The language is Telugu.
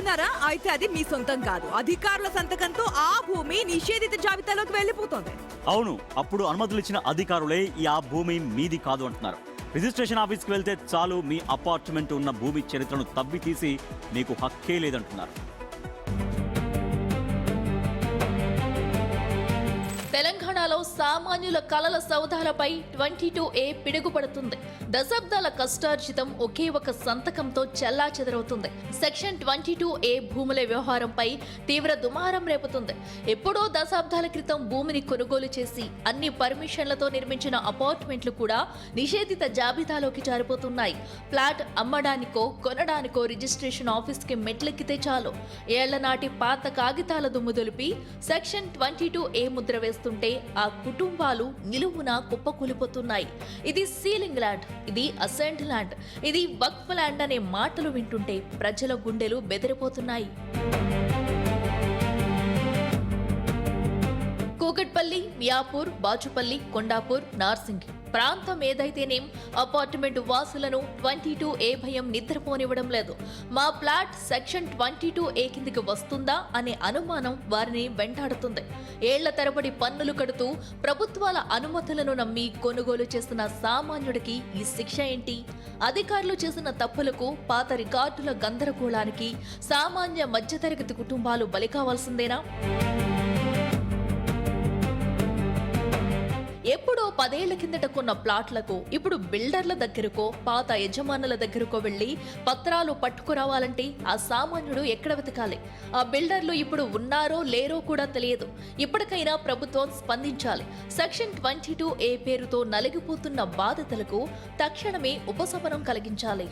అనుకుంటున్నారా? అయితే అది మీ సొంతం కాదు. అధికారుల సంతకంతో ఆ భూమి నిషేధిత జాబితాలోకి వెళ్ళిపోతుంది. అవును, అప్పుడు అనుమతులు ఇచ్చిన అధికారులే ఆ భూమి మీది కాదు అంటున్నారు. రిజిస్ట్రేషన్ ఆఫీస్కి వెళ్తే చాలు, మీ అపార్ట్మెంట్ ఉన్న భూమి చరిత్రను తవ్వి తీసి మీకు హక్కే లేదంటున్నారు. తెలంగాణలో సామాన్యుల కలల సౌధాలపై 22A పిడుగుపడుతుంది. దశాబ్దాల కష్టార్జితం ఒకే ఒక సంతకంతో చెల్లాచెదరవుతుంది. సెక్షన్ 22A భూముల వ్యవహారంపై తీవ్ర దుమారం రేపుతుంది. ఎప్పుడో దశాబ్దాల క్రితం భూమిని కొనుగోలు చేసి అన్ని పర్మిషన్లతో నిర్మించిన అపార్ట్మెంట్లు కూడా నిషేధిత జాబితాలోకి జారిపోతున్నాయి. ఫ్లాట్ అమ్మడానికో కొనడానికో రిజిస్ట్రేషన్ ఆఫీస్కి మెట్లెక్కితే చాలు, ఏళ్ల నాటి పాత కాగితాల దుమ్ము దులిపి సెక్షన్ 22A ముద్ర వేస్తుంటే ఆ కుటుంబాలు నిలువున కుప్పకూలిపోతున్నాయి. ఇది సీలింగ్ ల్యాండ్, ఇది అసెంట్ ల్యాండ్, ఇది వక్ఫ్ ల్యాండ్ అనే మాటలు వింటుంటే ప్రజల గుండెలు బెదిరిపోతున్నాయి. కూకట్పల్లి, మియాపూర్, బాచుపల్లి, కొండాపూర్, నార్సింగి ప్రాంతం ఏదైతేనేం అపార్ట్మెంట్ వాసులను 22A భయం నిద్రపోనివ్వడం లేదు. మా ఫ్లాట్ సెక్షన్ 22A కిందికి వస్తుందా అనే అనుమానం వారిని వెంటాడుతుంది. ఏళ్ల తరబడి పన్నులు కడుతూ ప్రభుత్వాల అనుమతులను నమ్మి కొనుగోలు చేస్తున్న సామాన్యుడికి ఈ శిక్ష ఏంటి? అధికారులు చేసిన తప్పులకు, పాత రికార్డుల గందరగోళానికి సామాన్య మధ్యతరగతి కుటుంబాలు బలి కావాల్సిందేనా? ఎప్పుడో 10 ఏళ్ల కిందట కొన్న ప్లాట్లకు ఇప్పుడు బిల్డర్ల దగ్గరకో పాత యజమానుల దగ్గరకో వెళ్లి పత్రాలు పట్టుకురావాలంటే ఆ సామాన్యుడు ఎక్కడ వెతకాలి? ఆ బిల్డర్లు ఇప్పుడు ఉన్నారో లేరో కూడా తెలియదు. ఇప్పటికైనా ప్రభుత్వం స్పందించాలి. సెక్షన్ 22A పేరుతో నలిగిపోతున్న బాధితులకు తక్షణమే ఉపశమనం కలిగించాలి.